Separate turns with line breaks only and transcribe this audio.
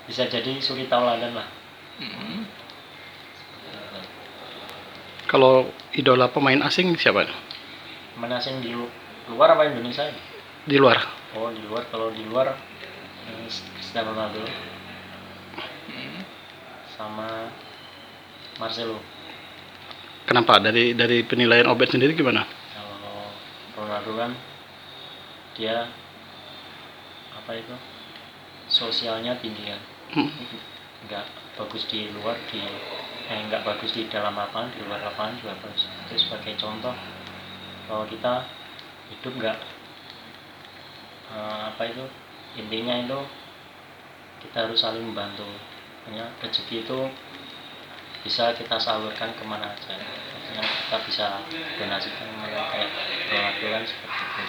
bisa jadi suri tauladan lah.
Kalau idola pemain asing siapa?
Pemain asing di luar apa Indonesia?
Di luar.
Oh, di luar. Kalau di luar Cristiano Ronaldo sama Marcelo.
Kenapa? Dari penilaian Obet sendiri gimana?
Kalau Ronaldo kan dia sosialnya tinggi kan. Nggak bagus di luar, nggak bagus di dalam lapangan, di luar lapangan juga bagus. Itu sebagai contoh bahwa kita hidup nggak intinya itu kita harus saling membantu. Hanya rezeki itu bisa kita salurkan kemana aja. Artinya kita bisa donasikan kayak Ronaldo kan seperti itu.